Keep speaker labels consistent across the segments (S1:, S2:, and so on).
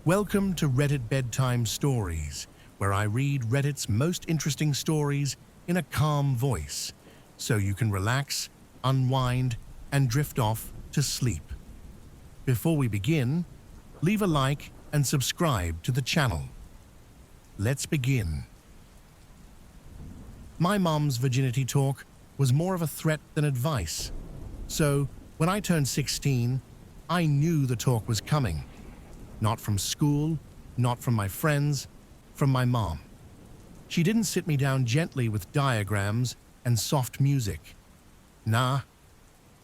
S1: Welcome to Reddit Bedtime Stories, where I read Reddit's most interesting stories in a calm voice, so you can relax, unwind, and drift off to sleep. Before we begin, leave a like and subscribe to the channel. Let's begin. My mom's virginity talk was more of a threat than advice, so when I turned 16, I knew the talk was coming. Not from school, not from my friends, from my mom. She didn't sit me down gently with diagrams and soft music. Nah.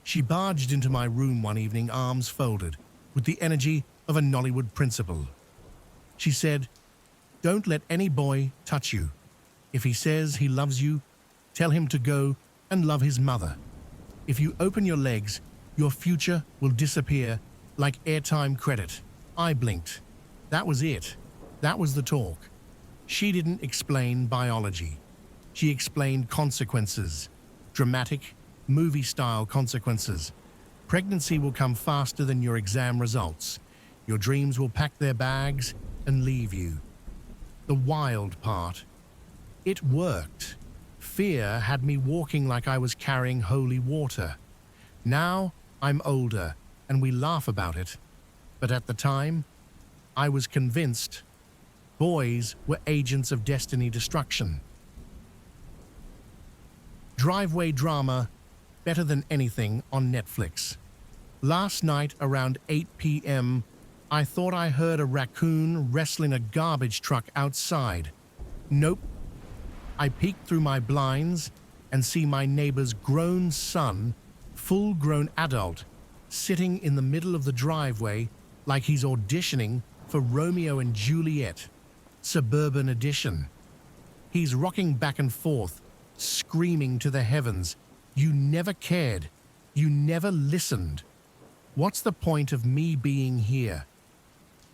S1: She barged into my room one evening, arms folded, with the energy of a Nollywood principal. She said, "Don't let any boy touch you. If he says he loves you, tell him to go and love his mother. If you open your legs, your future will disappear like airtime credit." I blinked. That was it. That was the talk. She didn't explain biology. She explained consequences. Dramatic, movie-style consequences. Pregnancy will come faster than your exam results. Your dreams will pack their bags and leave you. The wild part. It worked. Fear had me walking like I was carrying holy water. Now I'm older and we laugh about it. But at the time, I was convinced boys were agents of destiny destruction. Driveway drama, better than anything on Netflix. Last night around 8 p.m., I thought I heard a raccoon wrestling a garbage truck outside. Nope. I peeked through my blinds and see my neighbor's grown son, full-grown adult, sitting in the middle of the driveway like he's auditioning for Romeo and Juliet, Suburban Edition. He's rocking back and forth, screaming to the heavens, "You never cared. You never listened. What's the point of me being here?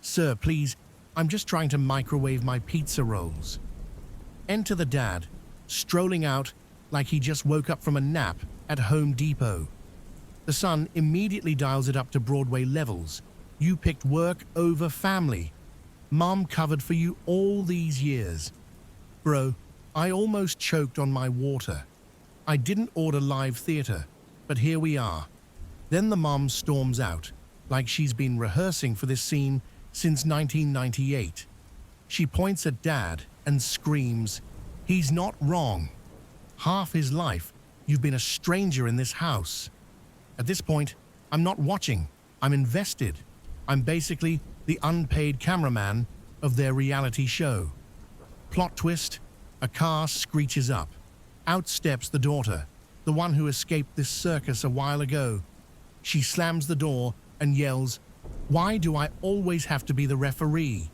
S1: Sir, please, I'm just trying to microwave my pizza rolls." Enter the dad, strolling out like he just woke up from a nap at Home Depot. The son immediately dials it up to Broadway levels. "You picked work over family. Mom covered for you all these years." Bro, I almost choked on my water. I didn't order live theater, but here we are. Then the mom storms out, like she's been rehearsing for this scene since 1998. She points at Dad and screams, "He's not wrong. Half his life, you've been a stranger in this house." At this point, I'm not watching. I'm invested. I'm basically the unpaid cameraman of their reality show. Plot twist, a car screeches up. Out steps the daughter, the one who escaped this circus a while ago. She slams the door and yells, "Why do I always have to be the referee?"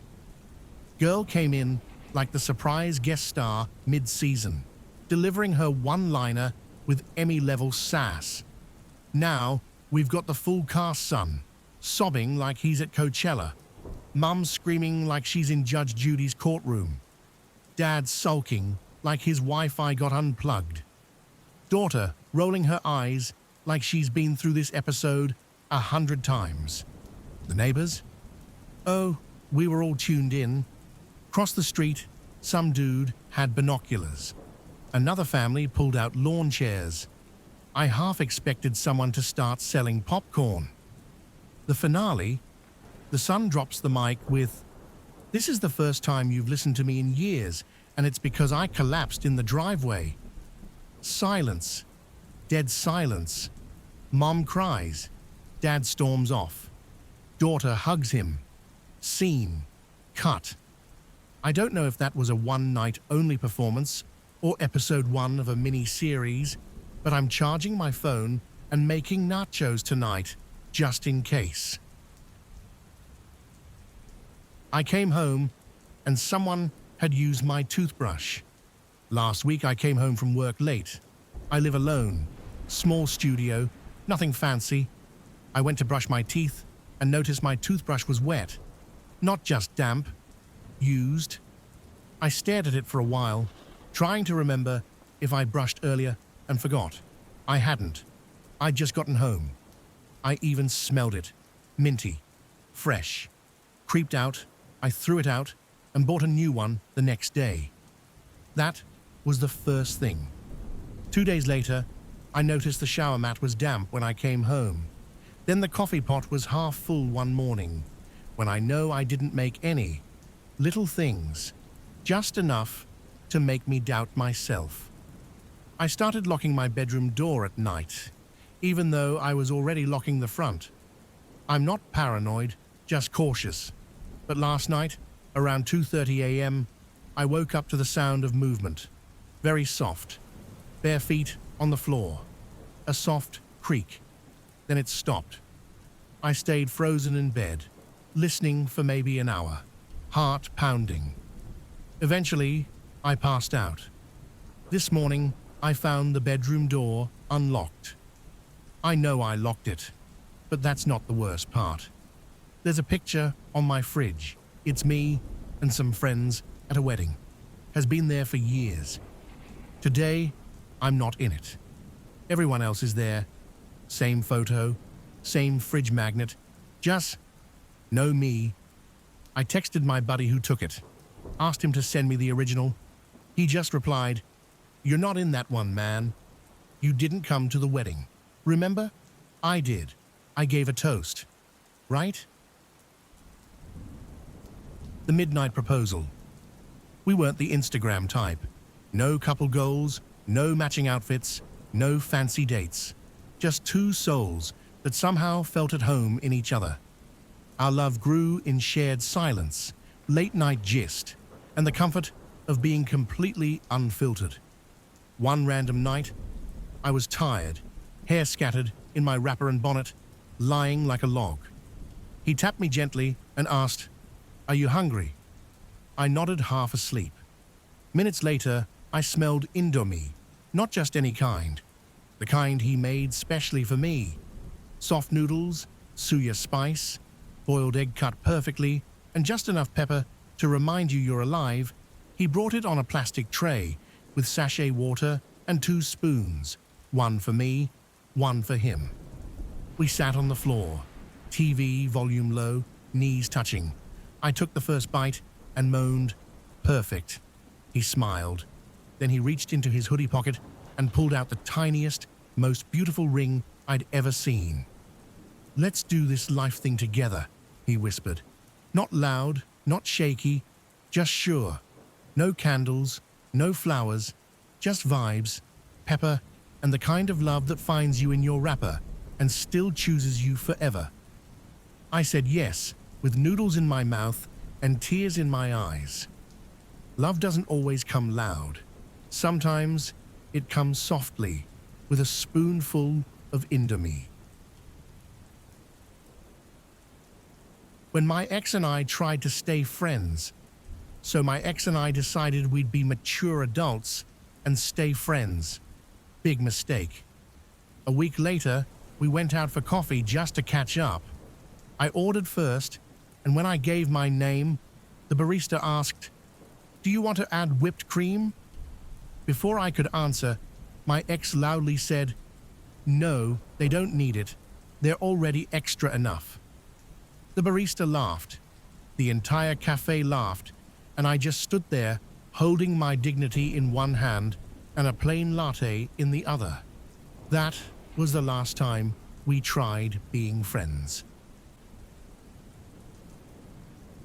S1: Girl came in like the surprise guest star mid-season, delivering her one-liner with Emmy-level sass. Now, we've got the full cast son, sobbing like he's at Coachella. Mum screaming like she's in Judge Judy's courtroom. Dad sulking like his Wi-Fi got unplugged. Daughter rolling her eyes like she's been through this episode 100 times. The neighbors? Oh, we were all tuned in. Across the street, some dude had binoculars. Another family pulled out lawn chairs. I half expected someone to start selling popcorn. The finale, the son drops the mic with, "This is the first time you've listened to me in years, and it's because I collapsed in the driveway." Silence. Dead silence. Mom cries. Dad storms off. Daughter hugs him. Scene. Cut. I don't know if that was a one-night-only performance or episode 1 of a mini-series, but I'm charging my phone and making nachos tonight, just in case. I came home and someone had used my toothbrush. Last week I came home from work late. I live alone. Small studio, nothing fancy. I went to brush my teeth and noticed my toothbrush was wet. Not just damp, used. I stared at it for a while, trying to remember if I brushed earlier and forgot. I hadn't. I'd just gotten home. I even smelled it. Minty. Fresh. Creeped out I threw it out and bought a new one the next day. That was the first thing. 2 days later, I noticed the shower mat was damp when I came home. Then the coffee pot was half full one morning, when I know I didn't make any. Little things, just enough to make me doubt myself. I started locking my bedroom door at night, even though I was already locking the front. I'm not paranoid, just cautious. But last night, around 2:30 a.m., I woke up to the sound of movement. Very soft. Bare feet on the floor. A soft creak. Then it stopped. I stayed frozen in bed, listening for maybe an hour, heart pounding. Eventually, I passed out. This morning, I found the bedroom door unlocked. I know I locked it, but that's not the worst part. There's a picture on my fridge. It's me and some friends at a wedding. Has been there for years. Today, I'm not in it. Everyone else is there. Same photo, same fridge magnet, just no me. I texted my buddy who took it, asked him to send me the original. He just replied, "You're not in that one, man. You didn't come to the wedding. Remember? I did. I gave a toast. Right?" The midnight proposal. We weren't the Instagram type. No couple goals, no matching outfits, no fancy dates. Just two souls that somehow felt at home in each other. Our love grew in shared silence, late-night gist, and the comfort of being completely unfiltered. One random night, I was tired, hair scattered in my wrapper and bonnet, lying like a log. He tapped me gently and asked, "Are you hungry?" I nodded half asleep. Minutes later, I smelled Indomie, not just any kind. The kind he made specially for me. Soft noodles, suya spice, boiled egg cut perfectly, and just enough pepper to remind you you're alive. He brought it on a plastic tray with sachet water and 2 spoons, one for me, one for him. We sat on the floor, TV volume low, knees touching. I took the first bite and moaned, "Perfect." He smiled. Then he reached into his hoodie pocket and pulled out the tiniest, most beautiful ring I'd ever seen. "Let's do this life thing together," he whispered. Not loud, not shaky, just sure. No candles, no flowers, just vibes, pepper, and the kind of love that finds you in your wrapper and still chooses you forever. I said yes, with noodles in my mouth and tears in my eyes. Love doesn't always come loud. Sometimes it comes softly, with a spoonful of Indomie. When my ex and I tried to stay friends, so my ex and I decided we'd be mature adults and stay friends. Big mistake. A week later, we went out for coffee just to catch up. I ordered first, and when I gave my name, the barista asked, "Do you want to add whipped cream?" Before I could answer, my ex loudly said, "No, they don't need it. They're already extra enough." The barista laughed. The entire cafe laughed, and I just stood there, holding my dignity in one hand and a plain latte in the other. That was the last time we tried being friends.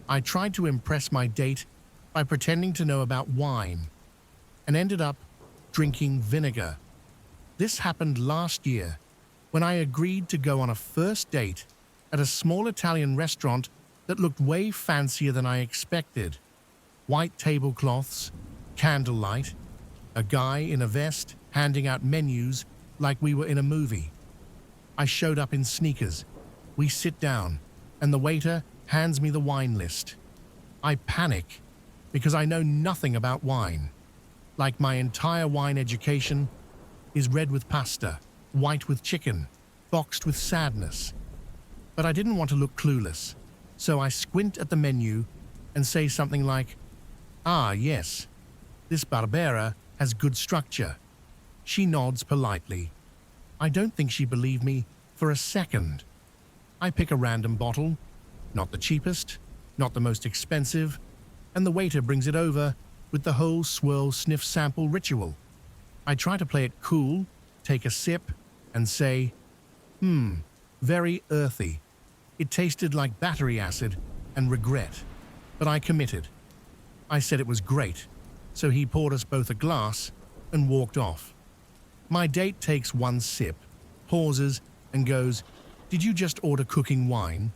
S1: I tried to impress my date by pretending to know about wine and ended up drinking vinegar. This happened last year when I agreed to go on a first date at a small Italian restaurant that looked way fancier than I expected. White tablecloths, candlelight, a guy in a vest handing out menus like we were in a movie. I showed up in sneakers. We sit down, and the waiter hands me the wine list. I panic because I know nothing about wine. Like my entire wine education is red with pasta, white with chicken, boxed with sadness. But I didn't want to look clueless, so I squint at the menu and say something like, "Ah, yes, this Barbera has good structure." She nods politely. I don't think she believed me for a second. I pick a random bottle, not the cheapest, not the most expensive, and the waiter brings it over with the whole swirl sniff sample ritual. I try to play it cool, take a sip, and say, very earthy. It tasted like battery acid and regret, but I committed. I said it was great, so he poured us both a glass and walked off. My date takes one sip, pauses, and goes, "Did you just order cooking wine?"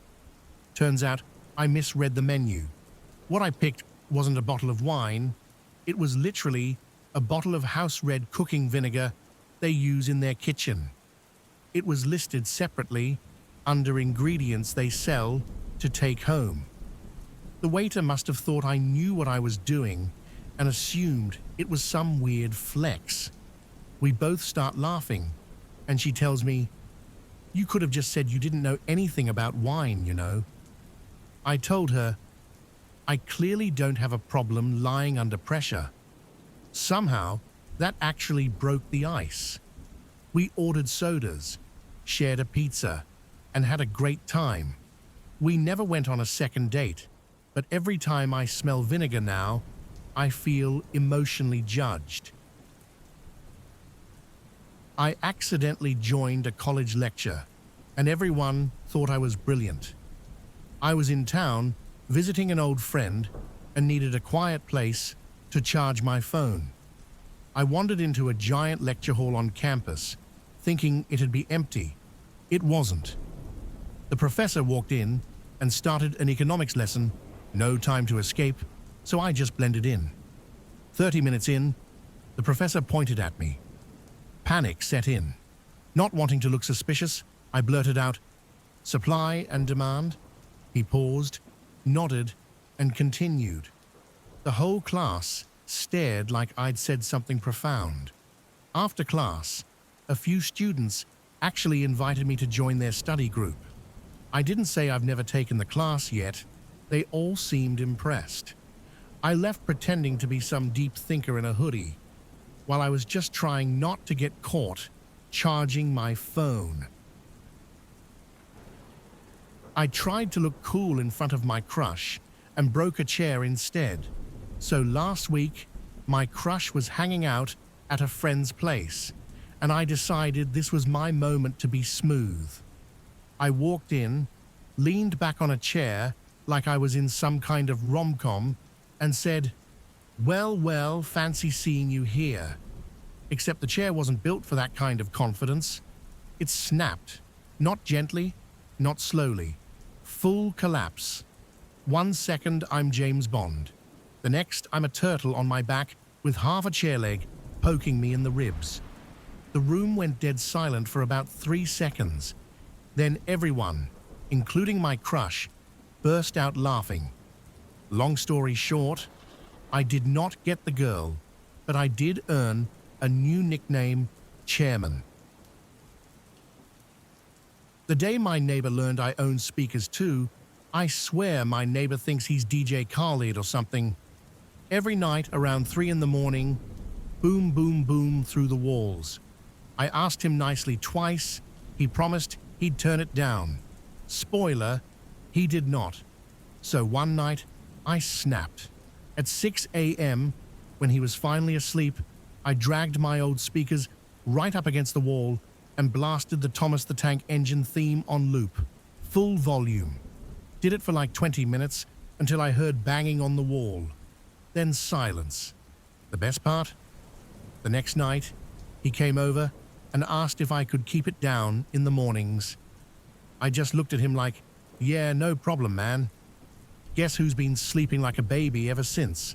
S1: Turns out I misread the menu. What I picked wasn't a bottle of wine, it was literally a bottle of house-red cooking vinegar they use in their kitchen. It was listed separately under ingredients they sell to take home. The waiter must have thought I knew what I was doing and assumed it was some weird flex. We both start laughing, and she tells me, "You could have just said you didn't know anything about wine, you know." I told her, I clearly don't have a problem lying under pressure. Somehow, that actually broke the ice. We ordered sodas, shared a pizza, and had a great time. We never went on a second date, but every time I smell vinegar now, I feel emotionally judged. I accidentally joined a college lecture, and everyone thought I was brilliant. I was in town visiting an old friend and needed a quiet place to charge my phone. I wandered into a giant lecture hall on campus, thinking it'd be empty. It wasn't. The professor walked in and started an economics lesson, no time to escape, so I just blended in. 30 minutes in, the professor pointed at me. Panic set in. Not wanting to look suspicious, I blurted out, "Supply and demand?" He paused, nodded, and continued. The whole class stared like I'd said something profound. After class, a few students actually invited me to join their study group. I didn't say I've never taken the class yet. They all seemed impressed. I left pretending to be some deep thinker in a hoodie, while I was just trying not to get caught charging my phone. I tried to look cool in front of my crush and broke a chair instead. So last week, my crush was hanging out at a friend's place, and I decided this was my moment to be smooth. I walked in, leaned back on a chair like I was in some kind of rom-com, and said, well, fancy seeing you here." Except the chair wasn't built for that kind of confidence. It snapped, not gently, not slowly. Full collapse. 1 second I'm James Bond. The next I'm a turtle on my back with half a chair leg poking me in the ribs. The room went dead silent for about 3 seconds. Then everyone, including my crush, burst out laughing. Long story short, I did not get the girl, but I did earn a new nickname, Chairman. The day my neighbor learned I own speakers too, I swear my neighbor thinks he's DJ Khaled or something. Every night around 3 in the morning, boom, boom, boom through the walls. I asked him nicely twice. He promised he'd turn it down. Spoiler, he did not. So one night, I snapped. At 6 a.m., when he was finally asleep, I dragged my old speakers right up against the wall and blasted the Thomas the Tank Engine theme on loop, full volume. Did it for like 20 minutes until I heard banging on the wall. Then silence. The best part? The next night, he came over and asked if I could keep it down in the mornings. I just looked at him like, "Yeah, no problem, man." Guess who's been sleeping like a baby ever since?